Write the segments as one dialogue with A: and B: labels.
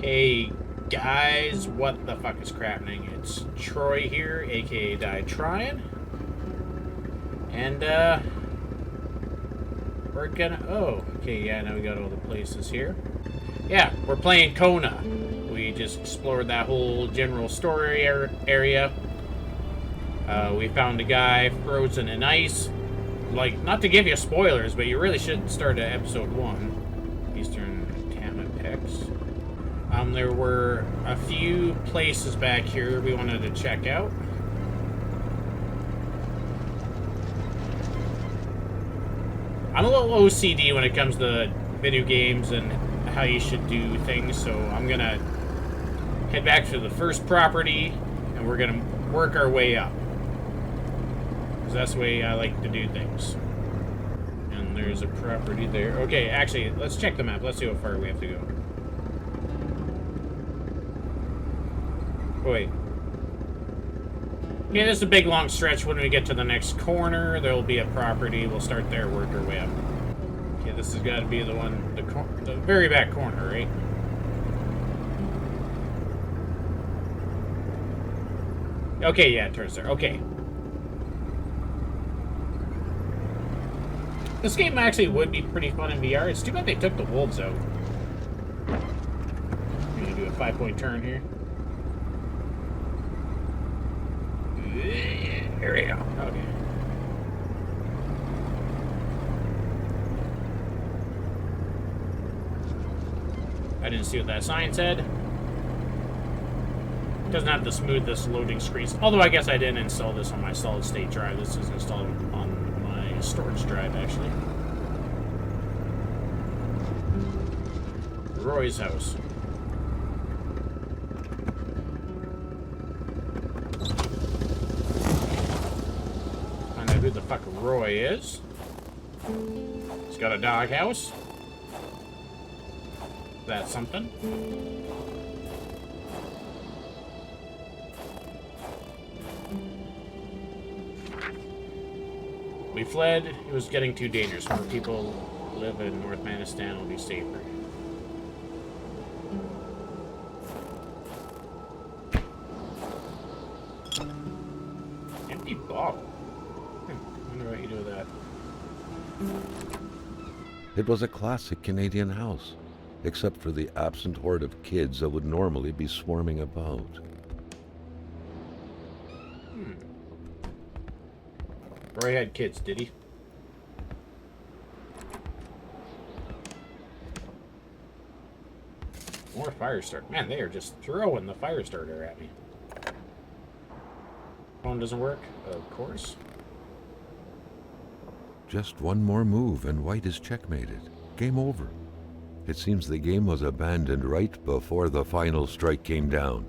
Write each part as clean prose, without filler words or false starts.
A: Hey guys, what the fuck is crappening? It's Troy here, aka DIEtryin. And we're gonna okay, yeah, now we got all the places here. Yeah, we're playing Kona. We just explored that whole general story area. We found a guy frozen in ice. Like, not to give you spoilers, but you really should start at episode 1. Eastern Tamapex. There were a few places back here we wanted to check out. I'm a little OCD when it comes to video games and how you should do things, so I'm gonna head back to the first property and we're gonna work our way up. Because that's the way I like to do things. And there's a property there. Okay, actually, let's check the map. Let's see how far we have to go. Wait. Yeah, this is a big long stretch. When we get to the next corner, there will be a property. We'll start there, work our way up. Okay, this has got to be the one, the very back corner, right? Okay, yeah, it turns there. Okay. This game actually would be pretty fun in VR. It's too bad they took the wolves out. I'm gonna do a 5-point turn here. Here we go. Okay. I didn't see what that sign said. It doesn't have the smoothest loading screens. Although I guess I didn't install this on my solid state drive. This is installed on my storage drive, actually. Roy's house. Who the fuck Roy is. He's got a doghouse. That's something. We fled. It was getting too dangerous. More people live in North Manistan will be safer. Empty bottle. What you do with that?
B: It was a classic Canadian house, except for the absent horde of kids that would normally be swarming about.
A: Roy had kids, did he? More fire starter. Man, they are just throwing the fire starter at me. Phone doesn't work? Of course.
B: Just one more move and white is checkmated. Game over. It seems the game was abandoned right before the final strike came down.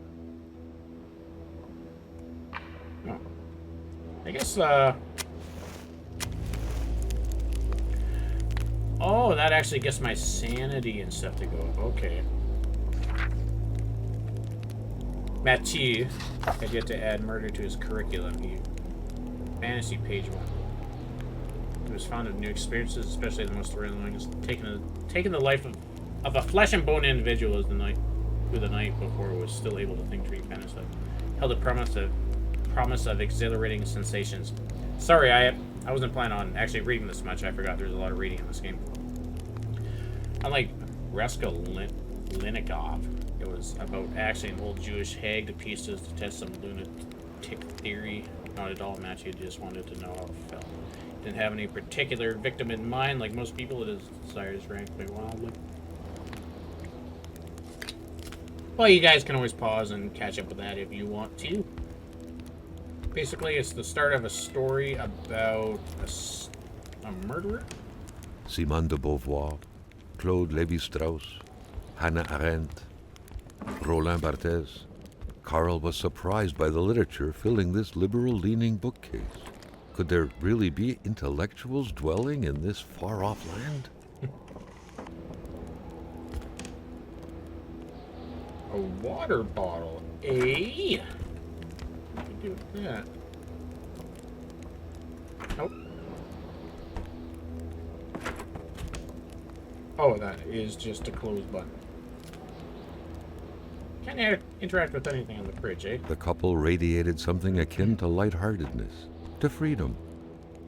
A: Oh. I guess, oh, that actually gets my sanity and stuff to go up. Okay. Mathieu had yet to add murder to his curriculum. Fantasy page 1. He was fond of new experiences, especially the most thrilling ones. Taking the life of a flesh and bone individual as the night before was still able to think, dream, fantasize. Held a promise of exhilarating sensations. Sorry, I wasn't planning on actually reading this much. I forgot there's a lot of reading in this game. Unlike Raskolnikov, it was about actually an old Jewish hag to pieces to test some lunatic theory. Not at all, Matthew just wanted to know how it felt. Didn't have any particular victim in mind. Like most people, it is desires rank quite wildly. Well, you guys can always pause and catch up with that if you want to. Basically, it's the start of a story about a murderer.
B: Simone de Beauvoir, Claude Lévi-Strauss, Hannah Arendt, Roland Barthes. Carl was surprised by the literature filling this liberal-leaning bookcase. Could there really be intellectuals dwelling in this far-off land?
A: A water bottle, eh? What can you do with that? Nope. Oh, that is just a close button. Can't interact with anything on the bridge, eh?
B: The couple radiated something akin to lightheartedness, to freedom.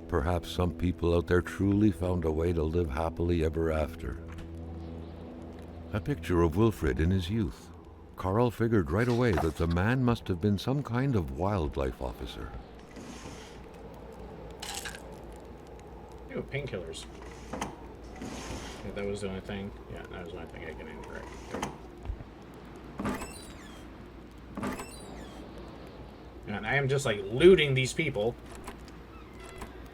B: Perhaps some people out there truly found a way to live happily ever after. A picture of Wilfred in his youth. Carl figured right away that the man must have been some kind of wildlife officer.
A: Ew, painkillers. Yeah, that was the only thing. Yeah, that was the only thing I can interact with. And I am just like looting these people.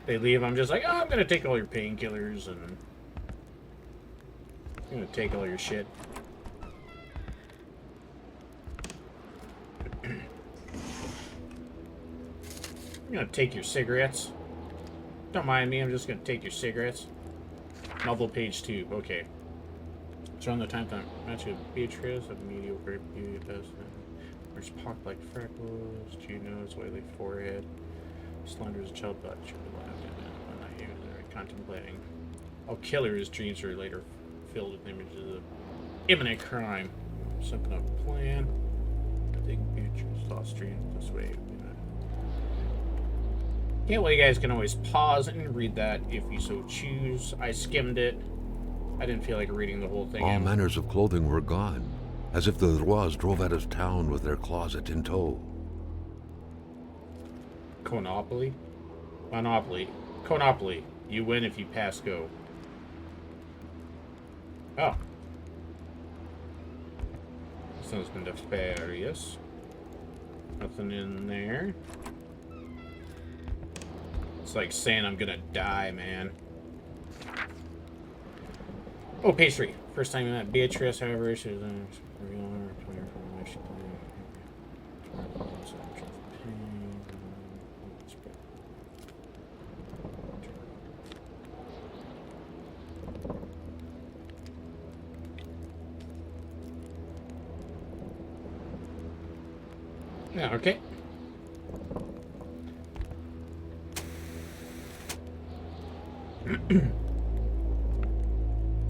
A: They leave, I'm just like, oh, I'm gonna take all your painkillers and I'm gonna take all your shit. I'm gonna take your cigarettes. Don't mind me, I'm just gonna take your cigarettes. Novel page 2, okay. It's around the time match with Beatrice of mediocre beauty best. There's pocked like freckles, cute nose, oily forehead, slender as a child butt. Should be laughed at when I hear they're contemplating. I'll kill her. His dreams are later filled with images of imminent crime. Something of a plan. I think Beatrice lost dreams this way. Yeah, well, you guys can always pause and read that if you so choose. I skimmed it. I didn't feel like reading the whole thing.
B: All manners of clothing were gone, as if the Rois drove out of town with their closet in tow.
A: Conopoly? Monopoly. Conopoly. You win if you pass go. Oh. This one's been nefarious. Nothing in there. It's like saying I'm gonna die, man. Oh, page 3. First time you met Beatrice, however, she was yeah, okay.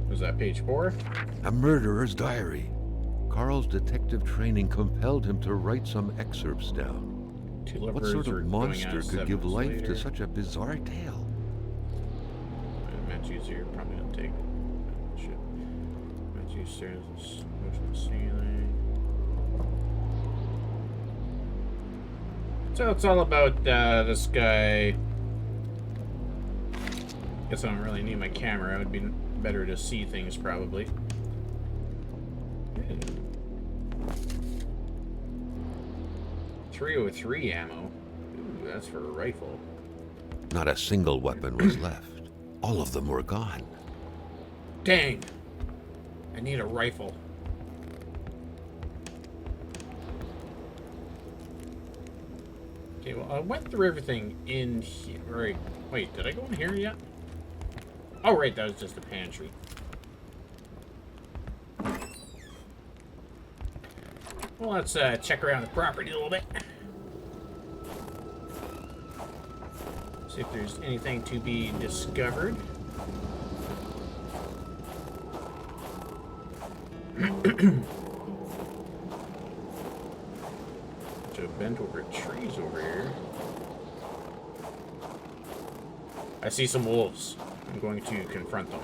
A: Was that page 4?
B: A murderer's diary. Carl's detective training compelled him to write some excerpts down. What sort of monster could give life to such a bizarre tale?
A: Matthew's here, probably don't take it. Shit. Matthew stares at the ceiling. So it's all about this guy. Guess I don't really need my camera. It would be better to see things, probably. Ooh. 303 ammo. Ooh, that's for a rifle.
B: Not a single weapon was left. All of them were gone.
A: Dang. I need a rifle. Okay, well, I went through everything in here. Right. Wait, did I go in here yet? Oh, right, that was just a pantry. Well, let's check around the property a little bit. See if there's anything to be discovered. So bent over trees over here. I see some wolves. I'm going to confront them.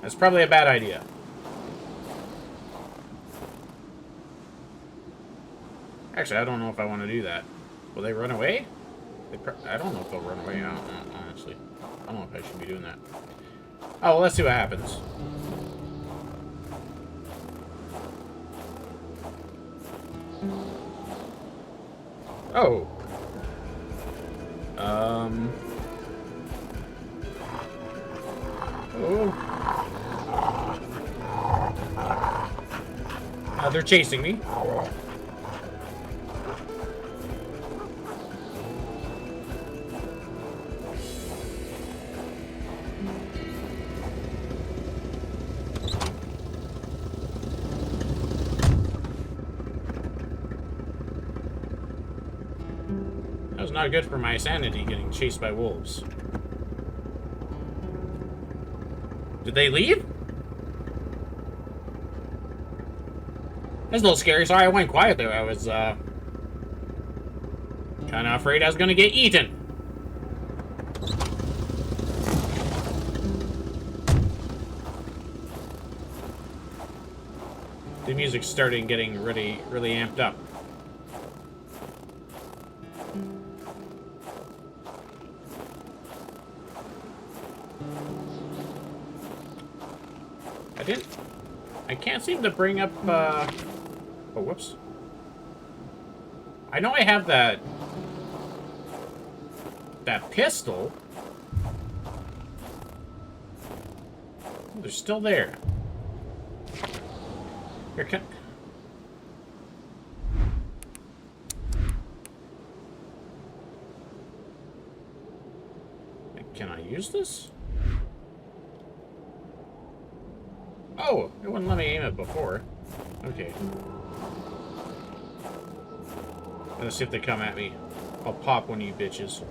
A: That's probably a bad idea. Actually, I don't know if I want to do that. Will they run away? I don't know if they'll run away, honestly. I don't know if I should be doing that. Oh, well, let's see what happens. Oh. Oh. They're chasing me. That was not good for my sanity, getting chased by wolves. Did they leave? That's a little scary. Sorry, I went quiet there. I was, kind of afraid I was gonna get eaten. The music's starting getting really amped up. I can't seem to bring up, oh, whoops. I know I have that pistol. Oh, they're still there. Here, can I use this? Oh, it wouldn't let me aim it before. Okay. Let's see if they come at me. I'll pop one of you bitches.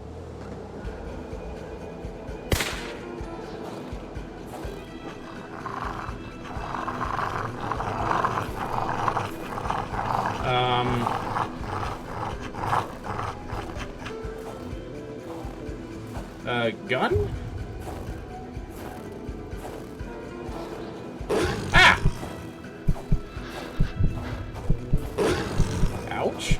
A: Gun? Ah! Ouch.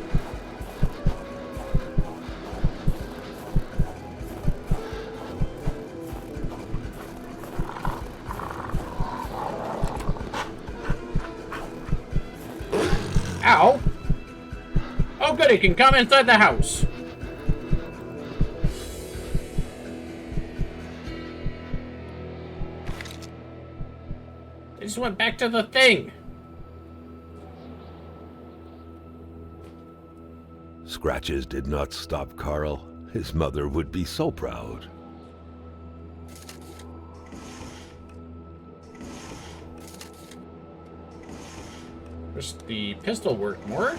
A: Ow! Oh good, it can come inside the house. I just went back to the thing.
B: Scratches did not stop Carl. His mother would be so proud.
A: Wish the pistol worked more.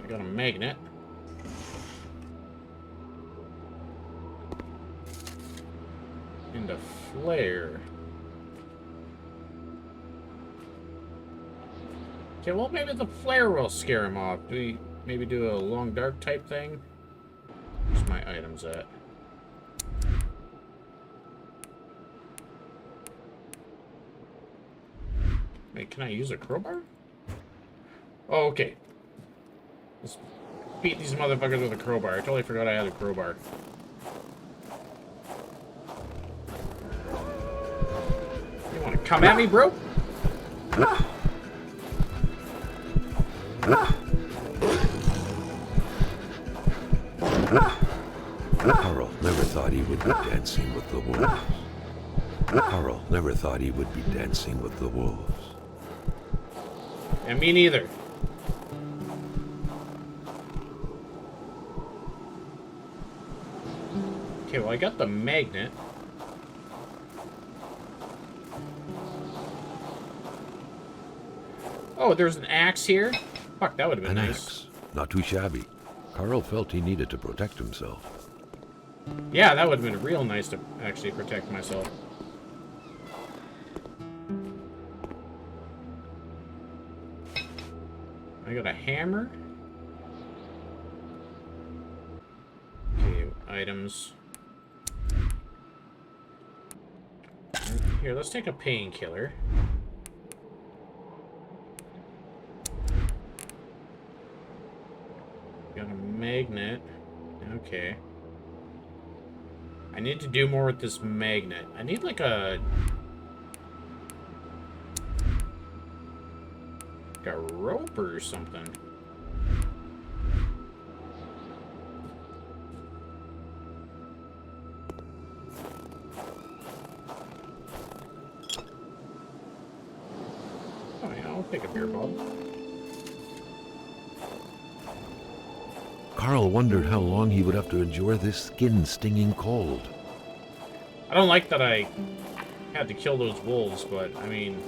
A: I got a magnet. And a flare. Okay, well, maybe the flare will scare him off. Do we maybe do a long dark type thing? Where's my items at? Wait, can I use a crowbar? Oh, okay. Let's beat these motherfuckers with a crowbar. I totally forgot I had a crowbar. You want to come at me, bro?
B: Carl never thought he would be dancing with the wolves. Carl never thought he would be dancing with the wolves.
A: And me neither. Okay, well, I got the magnet. Oh, there's an axe here? Fuck, that would have been
B: An
A: nice.
B: axe. Not too shabby. Carl felt he needed to protect himself.
A: Yeah, that would have been real nice to actually protect myself. I got a hammer. Okay, items. Here, let's take a painkiller. Got a magnet. Okay. I need to do more with this magnet. I need like a rope or something. Oh yeah, I'll pick up your bulb.
B: Carl wondered how long he would have to endure this skin-stinging cold.
A: I don't like that I had to kill those wolves, but I mean,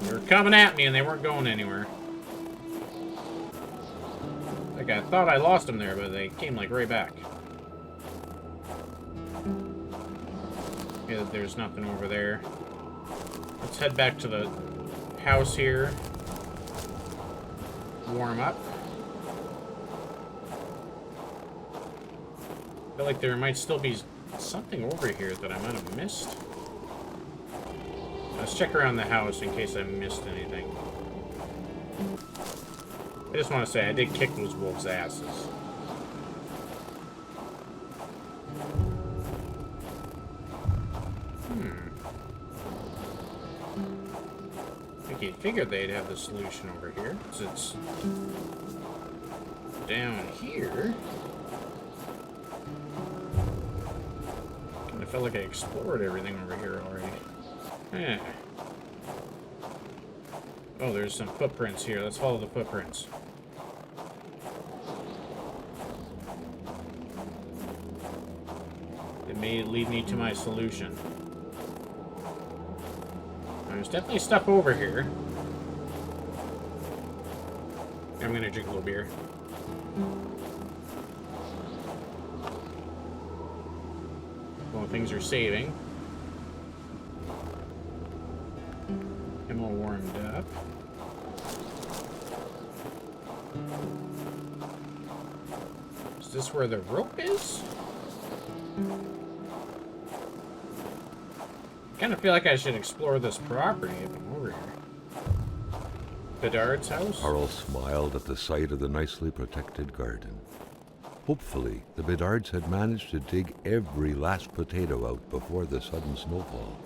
A: they were coming at me and they weren't going anywhere. Like, I thought I lost them there, but they came, like, right back. Yeah, there's nothing over there. Let's head back to the house here. Warm up. I feel like there might still be something over here that I might have missed. Let's check around the house in case I missed anything. I just want to say I did kick those wolves' asses. I figured they'd have the solution over here, because it's down here. Kind of felt like I explored everything over here already. Eh. Oh, there's some footprints here. Let's follow the footprints. It may lead me to my solution. There's definitely stuff over here. I'm gonna drink a little beer. Well, things are saving. I'm all warmed up. Is this where the rope is? I kind of feel like I should explore this property if I'm over here. Bedard's house?
B: Carl smiled at the sight of the nicely protected garden. Hopefully, the Bedards had managed to dig every last potato out before the sudden snowfall.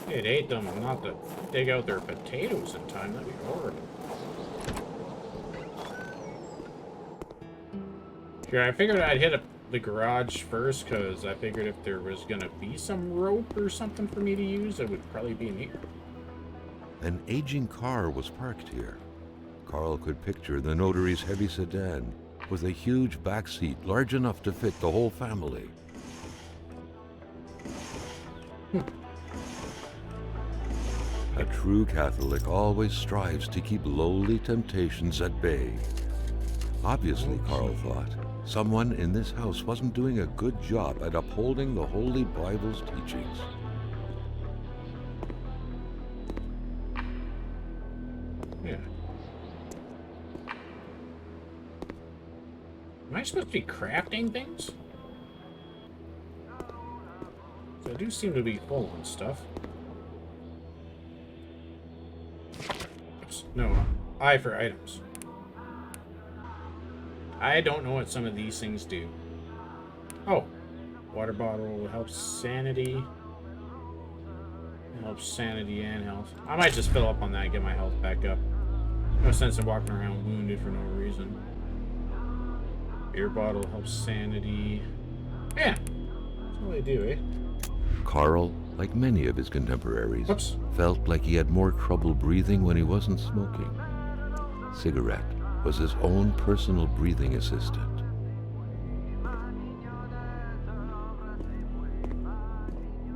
A: It ate them not to dig out their potatoes in time. That'd be horrible. Sure, I figured I'd hit the garage first, because I figured if there was going to be some rope or something for me to use, it would probably be in here.
B: An aging car was parked here. Carl could picture the notary's heavy sedan with a huge back seat large enough to fit the whole family. A true Catholic always strives to keep lowly temptations at bay. Obviously, Carl thought, someone in this house wasn't doing a good job at upholding the Holy Bible's teachings.
A: Yeah. Am I supposed to be crafting things? I do seem to be full on stuff. Oops. No, I for items. I don't know what some of these things do. Oh, water bottle helps sanity. It helps sanity and health. I might just fill up on that and get my health back up. No sense in walking around wounded for no reason. Beer bottle helps sanity. Yeah, that's all they do, eh?
B: Carl, like many of his contemporaries,
A: Oops.
B: felt like he had more trouble breathing when he wasn't smoking. Cigarette was his own personal breathing assistant.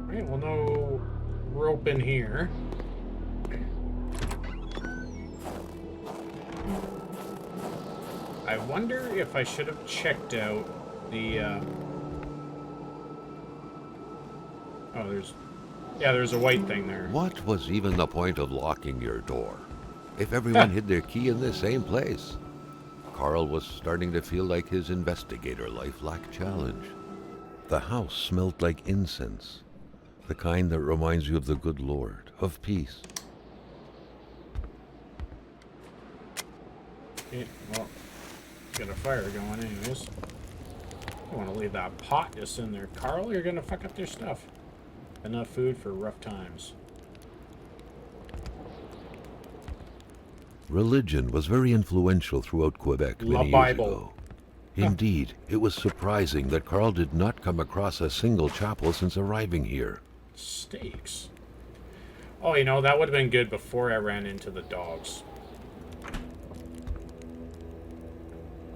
A: Alright, well, no rope in here. I wonder if I should have checked out the, Oh, there's a white thing there.
B: What was even the point of locking your door if everyone hid their key in the same place? Carl was starting to feel like his investigator life lacked challenge. The house smelled like incense, the kind that reminds you of the good Lord, of peace.
A: Okay, well, got a fire going anyways. I want to leave that pot just in there. Carl, you're going to fuck up their stuff. Enough food for rough times.
B: Religion was very influential throughout Quebec many years ago. Indeed, it was surprising that Carl did not come across a single chapel since arriving here.
A: Steaks. Oh, you know, that would have been good before I ran into the dogs.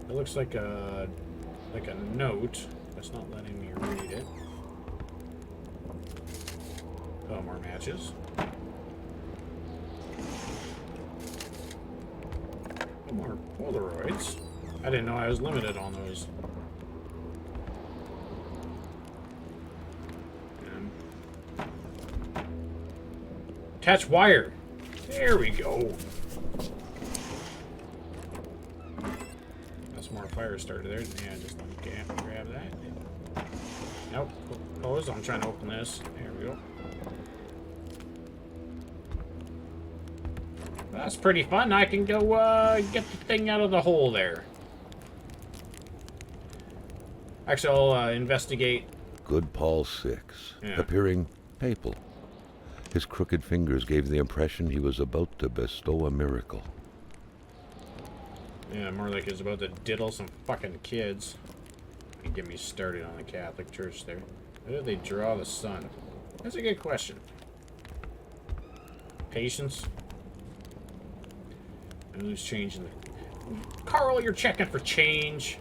A: It looks like a note. That's not letting me read it. Oh, more matches. Oh, more Polaroids. I didn't know I was limited on those. Catch wire. There we go. That's more fire starter there. Yeah, just okay, grab that. Nope. Close. I'm trying to open this. There we go. That's pretty fun. I can go get the thing out of the hole there. Actually, I'll investigate.
B: Good Paul 6,
A: Yeah.
B: appearing papal. His crooked fingers gave the impression he was about to bestow a miracle.
A: Yeah, more like he's about to diddle some fucking kids. And get me started on the Catholic Church there. How do they draw the sun? That's a good question. Patience. And who's changing the... Carl, you're checking for change.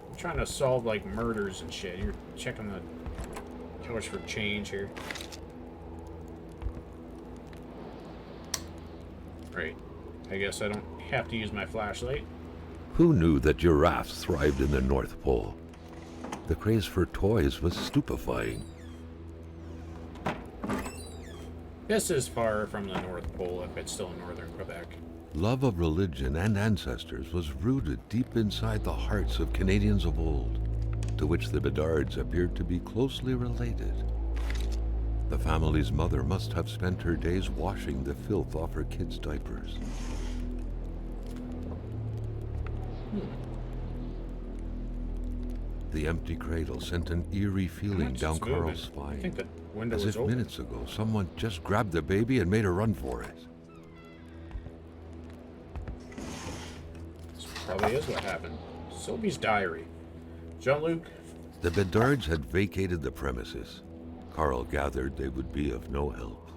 A: I'm trying to solve, like, murders and shit. You're checking the couch for change here. Right. I guess I don't have to use my flashlight.
B: Who knew that giraffes thrived in the North Pole? The craze for toys was stupefying.
A: This is far from the North Pole if it's still in northern Quebec.
B: Love of religion and ancestors was rooted deep inside the hearts of Canadians of old, to which the Bedards appeared to be closely related. The family's mother must have spent her days washing the filth off her kids' diapers. The empty cradle sent an eerie feeling down Carl's
A: I think
B: spine,
A: the window
B: as
A: was
B: if
A: open.
B: minutes ago someone just grabbed the baby and made a run for it.
A: This probably is what happened. Sylvie's diary. Jeanluc.
B: The Bedards had vacated the premises. Carl gathered they would be of no help.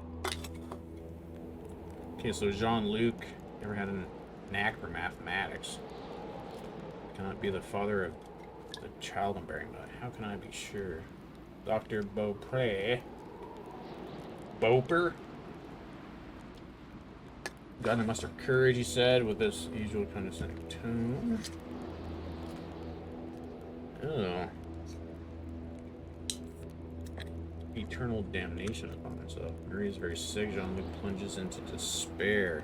A: Okay, so Jeanluc never had a knack for mathematics. Cannot be the father of the child I'm bearing, but how can I be sure? Dr. Beaupre. Boper? Got to muster courage, he said, with this usual condescending tone. Oh. Eternal damnation upon himself. Marie is very sick. Jean-Luc plunges into despair.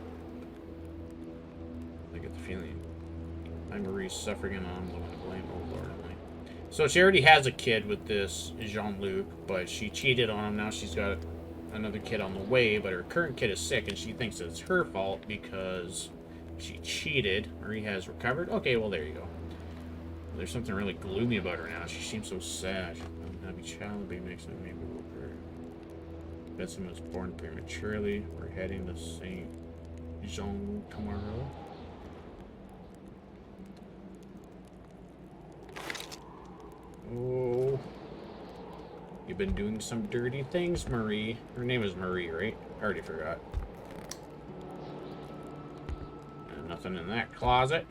A: I get the feeling. I'm Marie's suffering and I'm the one to blame. Oh, Lord. So she already has a kid with this Jean-Luc, but she cheated on him. Now she's got another kid on the way, but her current kid is sick and she thinks it's her fault because she cheated. Marie has recovered. Okay, well, there you go. There's something really gloomy about her now. She seems so sad. Unhappy child, baby makes me maybe over. Benson was born prematurely. We're heading to St. Jean tomorrow. Oh. You've been doing some dirty things, Marie. Her name is Marie, right? I already forgot. And nothing in that closet.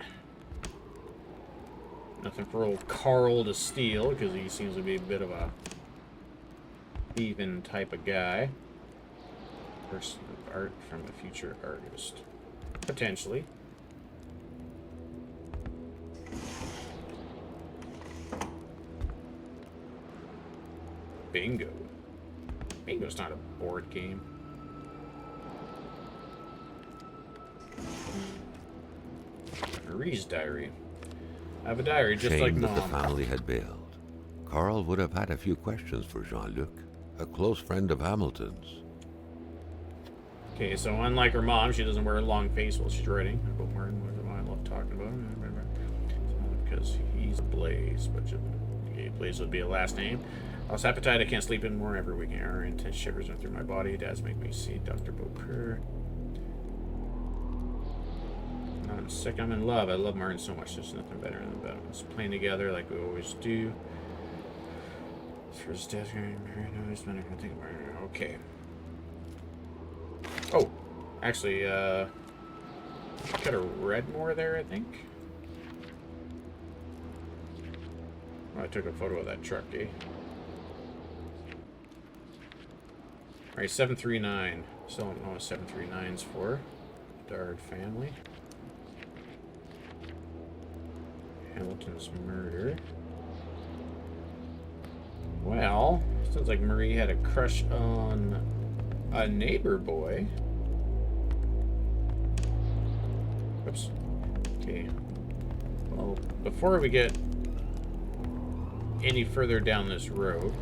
A: Nothing for old Carl to steal, because he seems to be a bit of a thieving type of guy. Person of art from a future artist. Potentially. Bingo. Bingo's not a board game. Marie's diary. I have a diary just like
B: Shame that the
A: Mom.
B: family had bailed. Carl would have had a few questions for Jean-Luc, a close friend of Hamilton's.
A: Okay, so unlike her mom, she doesn't wear a long face while she's writing. I love talking about him. Because he's Blaze, but okay, Blaze would be a last name. I lost appetite, I can't sleep anymore every weekend. Our intense shivers went through my body. Dad's make me see Dr. Beaupre. I'm sick, I'm in love. I love Martin so much. There's nothing better than that. Let's playing together like we always do. First death, married, no, he's not even think about it. Okay. Oh, actually, could have read more there, I think. Oh, I took a photo of that truck, eh? Alright, 739. Still don't know what 739's for. Dard family. Hamilton's murder. Well, sounds like Marie had a crush on A neighbor boy. Oops. Okay. Well, before we get any further down this road,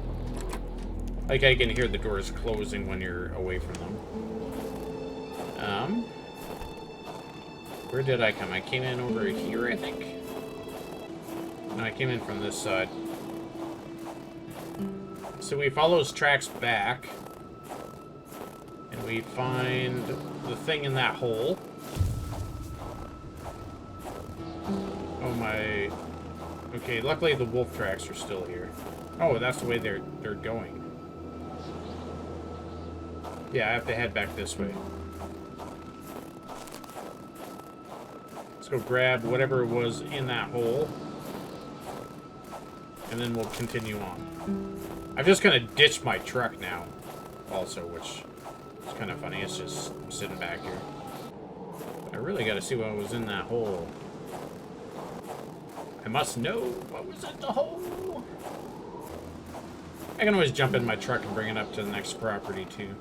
A: like I can hear the doors closing when you're away from them. Where did I come? I came in over here, I think. No, I came in from this side. So we follow his tracks back, and we find the thing in that hole. Oh my. Okay, luckily the wolf tracks are still here. Oh, that's the way they're going. Yeah, I have to head back this way. Let's go grab whatever was in that hole, and then we'll continue on. I'm just gonna ditch my truck now, also, which is kind of funny. It's just sitting back here. I really gotta see what was in that hole. I must know what was in the hole. I can always jump in my truck and bring it up to the next property, too.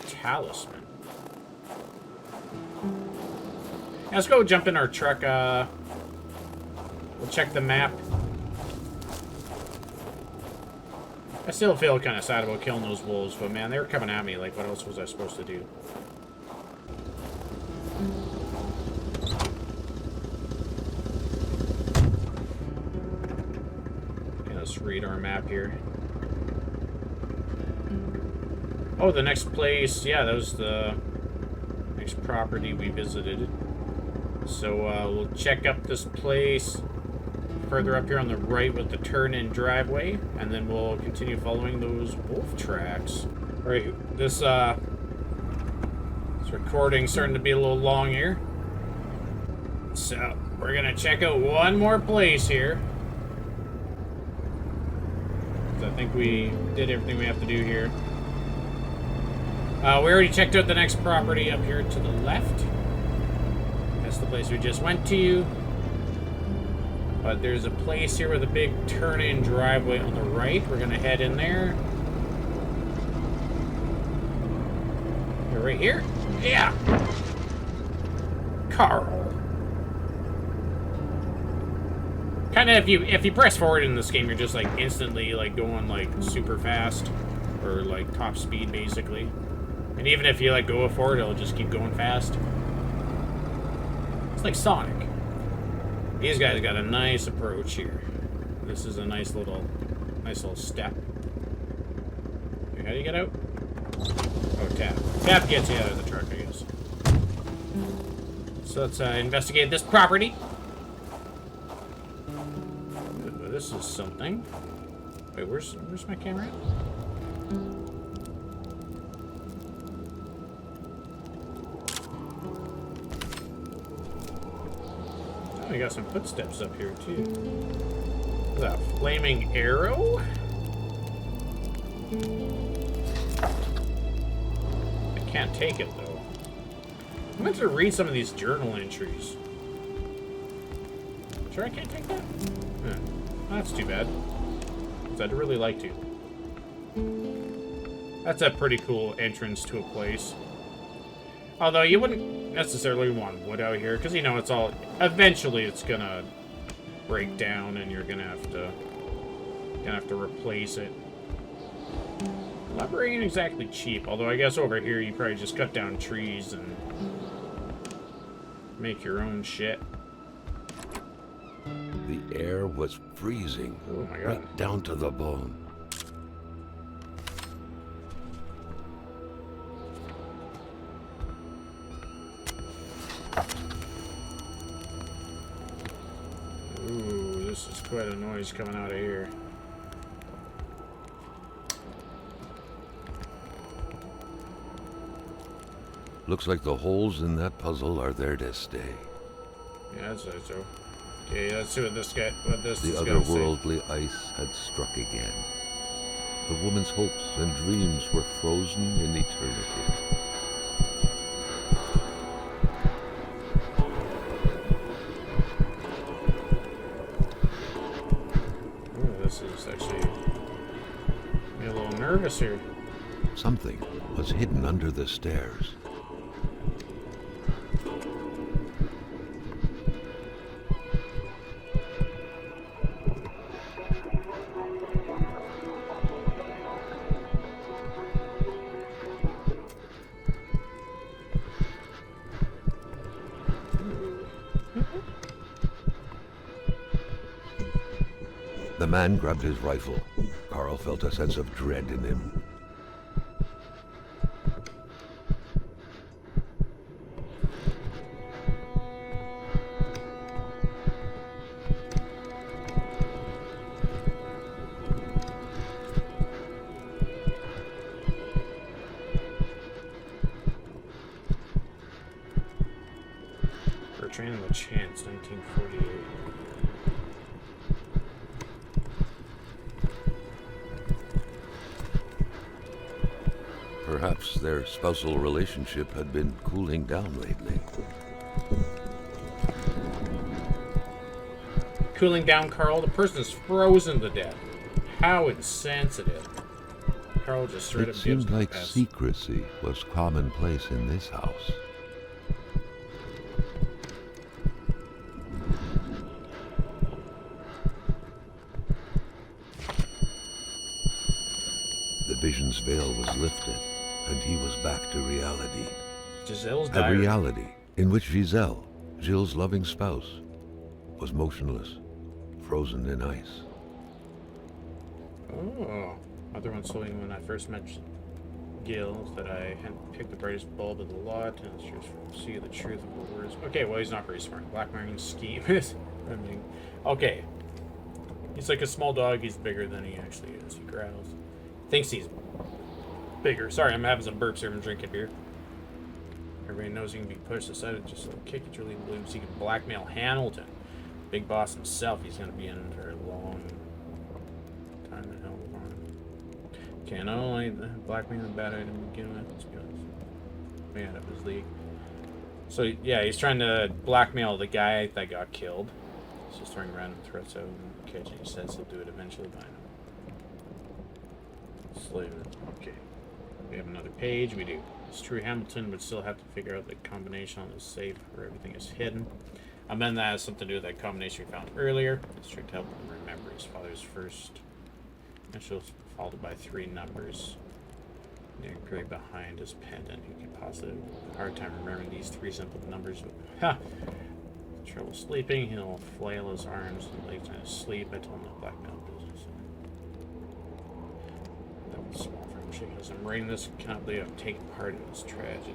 A: Talisman. Let's go jump in our truck. We'll check the map. I still feel kind of sad about killing those wolves, but man, they were coming at me. Like, what else was I supposed to do? Okay, let's read our map here. Oh, the next place. Yeah, that was the next property we visited. So we'll check up this place further up here on the right with the turn-in driveway, and then we'll continue following those wolf tracks. All right, this recording's starting to be a little long here. So we're gonna check out one more place here. I think we did everything we have to do here. We already checked out the next property up here to the left. That's the place we just went to. But there's a place here with a big turn-in driveway on the right. We're gonna head in there. You're right here? Yeah! Carl. Kind of, if you press forward in this game, you're just like instantly like going like super fast. Or like top speed, basically. And even if you like go forward, it'll just keep going fast. It's like Sonic. These guys got a nice approach here. This is a nice little step. Okay, how do you get out? Oh, tap. Tap gets you out of the truck, I guess. So let's investigate this property. Ooh, this is something. Wait, where's my camera at? I got some footsteps up here, too. Is that a flaming arrow? I can't take it, though. I meant to read some of these journal entries. Sure I can't take that? Well, that's too bad. Because I'd really like to. That's a pretty cool entrance to a place. Although you wouldn't necessarily want wood out here, because you know it's all. Eventually, it's gonna break down, and you're gonna have to replace it. Lumber ain't exactly cheap. Although I guess over here you probably just cut down trees and make your own shit.
B: The air was freezing,
A: Oh my God.
B: right down to the bone.
A: Ooh, this is quite a noise coming out of here.
B: Looks like the holes in that puzzle are there to stay.
A: Yeah, I'd say so. Okay, let's see what this
B: The
A: is gonna say.
B: otherworldly ice had struck again. The woman's hopes and dreams were frozen in eternity.
A: Ooh, this is actually nervous here.
B: Something was hidden under the stairs. The man grabbed his rifle. Carl felt a sense of dread in him.
A: Portraying the Chance, 1948.
B: Perhaps their spousal relationship had been cooling down lately.
A: Cooling down, Carl? The person is frozen to death. How insensitive. Carl just straight
B: It
A: up
B: seemed
A: gives
B: like
A: the best.
B: secrecy was commonplace in this house. The vision's veil was lifted, and he was back to reality.
A: Giselle's
B: A
A: diary.
B: reality in which Giselle, Gilles' loving spouse, was motionless, frozen in ice.
A: Oh. Other one told me when I first met Gil that I hadn't picked the brightest bulb of the lot, and it's just to see the truth of the words. Okay, well, he's not very smart. Blackmailing scheme is. I mean, okay. He's like a small dog. He's bigger than he actually is. He growls. Thinks he's bigger. Sorry, I'm having some burps here. I'm drinking beer. Everybody knows he can be pushed aside and just a little kick. He truly believes he can blackmail Hamilton. Big boss himself. He's going to be in for a long time in hell. Okay, not only the blackmail a bad item to begin with, let's be honest. Way out of his league. So, yeah, he's trying to blackmail the guy that got killed. He's just throwing random threats out and catching. He says he'll do it eventually by now. Slaver. Okay. We have another page. We do. It's true Hamilton would still have to figure out the combination on the safe where everything is hidden. And then that has something to do with that combination we found earlier. It's true to help him remember his father's first initials, followed by 3 numbers. Engraved behind his pendant. He could possibly have a hard time remembering these 3 simple numbers. Ha! Trouble sleeping. He'll flail his arms and legs in his sleep. I told him the blackmail business. That was small for him. Shaking as I'm writing this, cannot believe I've taken part in this tragedy.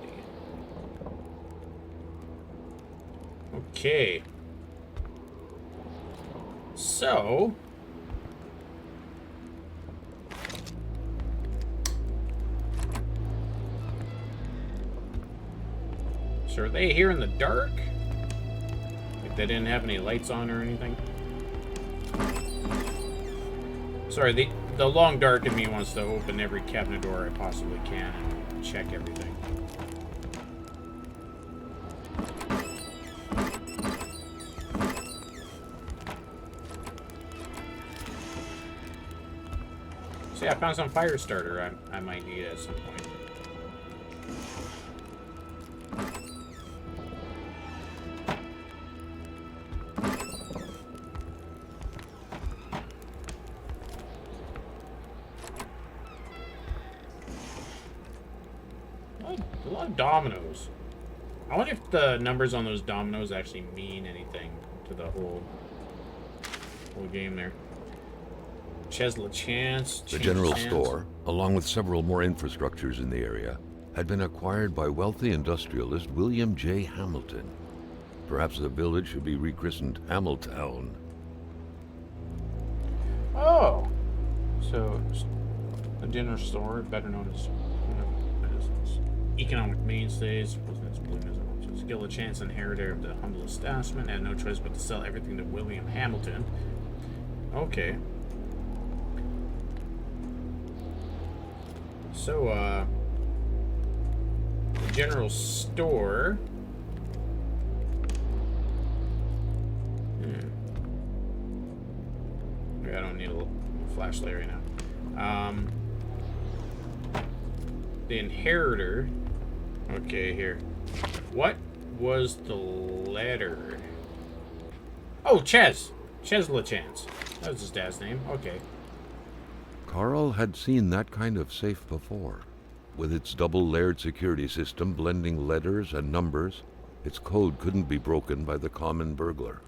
A: Okay. So. So are they here in the dark? Like they didn't have any lights on or anything? Sorry, the long dark in me wants to open every cabinet door I possibly can and check everything. See, I found some fire starter I might need at some point. A lot of dominoes. I wonder if the numbers on those dominoes actually mean anything to the whole game there. Jeanluc Chance.
B: The general store, along with several more infrastructures in the area, had been acquired by wealthy industrialist William J. Hamilton. Perhaps the village should be rechristened Hamiltown.
A: Oh! So, the general store, better known as economic mainstays, Jeanluc Chance, inheritor of the humble establishment, had no choice but to sell everything to William Hamilton. Okay. So, the general store. I don't need a flashlight right now. The inheritor. Okay, here. What was the letter? Oh, Ches. Jeanluc. That was his dad's name. Okay.
B: Carl had seen that kind of safe before. With its double-layered security system blending letters and numbers, its code couldn't be broken by the common burglar.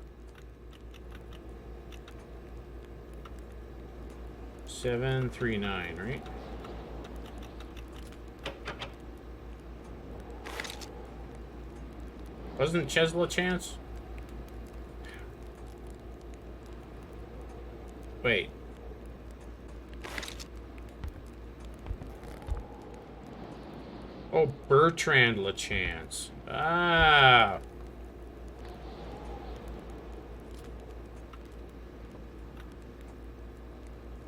A: 739, right? Wasn't Jeanluc? Wait. Oh, Bertrand LaChance. Ah.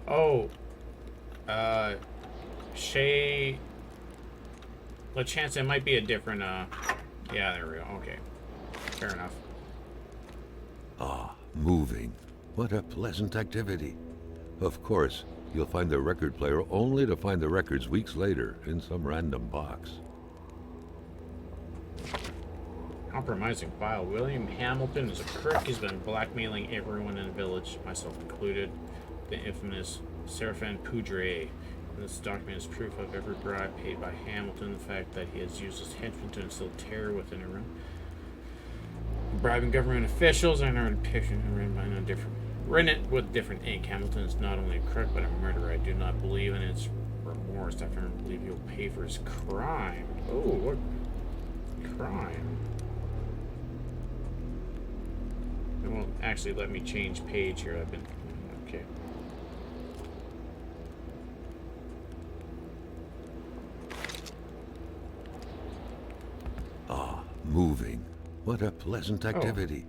A: Oh. Shay LaChance, it might be a different, yeah, there we go. Okay. Fair enough.
B: Ah, moving. What a pleasant activity. Of course, you'll find the record player only to find the records weeks later in some random box.
A: Compromising file. William Hamilton is a crook. He's been blackmailing everyone in the village, myself included. The infamous Seraphin Poudre. And this document is proof of every bribe paid by Hamilton. The fact that he has used his henchmen to instill terror within a room. Bribing government officials. I know a depiction written by no different. Written it with different ink. Hamilton is not only a crook but a murderer. I do not believe in his remorse. I firmly believe he'll pay for his crime. Oh, what crime? It won't actually let me change page here. I've been okay.
B: Ah, moving. What a pleasant activity.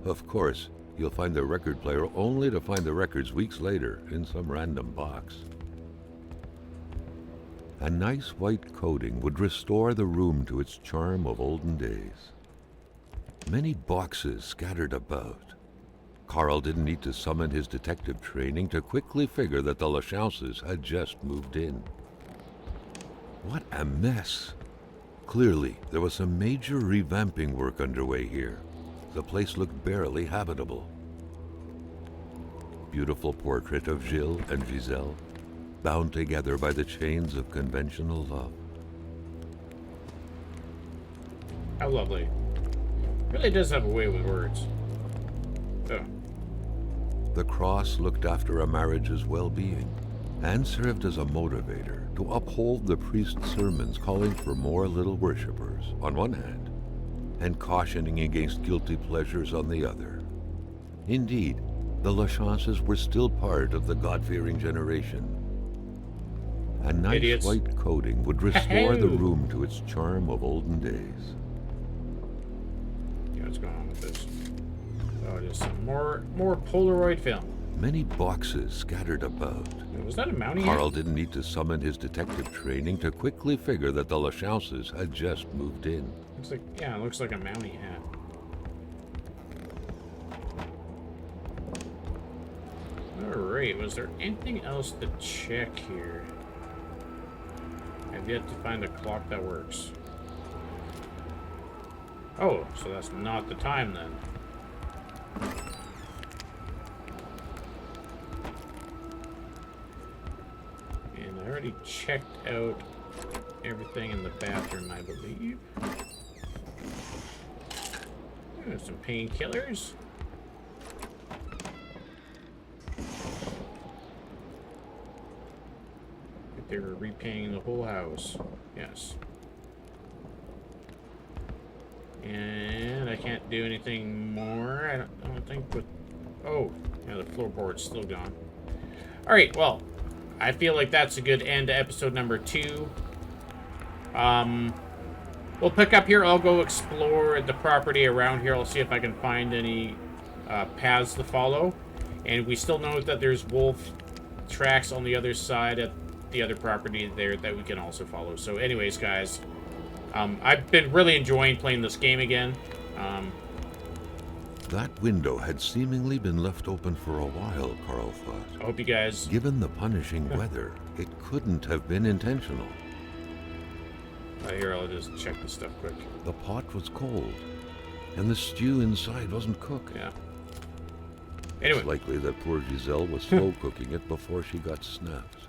B: Of course, you'll find the record player only to find the records weeks later in some random box. A nice white coating would restore the room to its charm of olden days. Many boxes scattered about. Carl didn't need to summon his detective training to quickly figure that the Lachances had just moved in. What a mess! Clearly, there was some major revamping work underway here. The place looked barely habitable. Beautiful portrait of Gilles and Giselle, bound together by the chains of conventional love.
A: How lovely. Really does have a way with words. Oh.
B: The cross looked after a marriage's well-being and served as a motivator to uphold the priest's sermons calling for more little worshippers on one hand and cautioning against guilty pleasures on the other. Indeed, the Lachances were still part of the God-fearing generation. A nice
A: Idiots.
B: white coating would restore the room to its charm of olden days.
A: Yeah, what's going on with this? Oh, just some more Polaroid film.
B: Many boxes scattered about.
A: Was that a Mountie?
B: Carl didn't need to summon his detective training to quickly figure that the Lachances had just moved in.
A: Looks like, yeah, it looks like a Mountie hat. Alright, was there anything else to check here? I've yet to find a clock that works. Oh, so that's not the time then. And I already checked out everything in the bathroom, I believe. There's some painkillers. They were repainting the whole house. Yes. And I can't do anything more. I don't think with... Oh, yeah, the floorboard's still gone. Alright, well, I feel like that's a good end to episode number 2. We'll pick up here. I'll go explore the property around here. I'll see if I can find any paths to follow. And we still know that there's wolf tracks on the other side of the other property there that we can also follow. So anyways, guys, I've been really enjoying playing this game again.
B: That window had seemingly been left open for a while, Carl thought.
A: I hope you guys...
B: Given the punishing weather, it couldn't have been intentional.
A: Here, I'll just check this stuff quick.
B: The pot was cold, and the stew inside wasn't cooked.
A: Yeah. Anyway.
B: It's likely that poor Giselle was slow cooking it before she got snapped.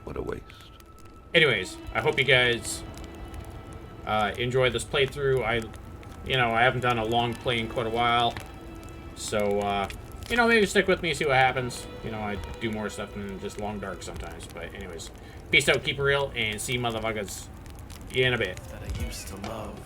B: What a waste.
A: Anyways, I hope you guys enjoy this playthrough. I haven't done a long play in quite a while. So, maybe stick with me, see what happens. I do more stuff than just long dark sometimes. But anyways, peace out, keep it real, and see you motherfuckers in a bit.
C: That I used to love.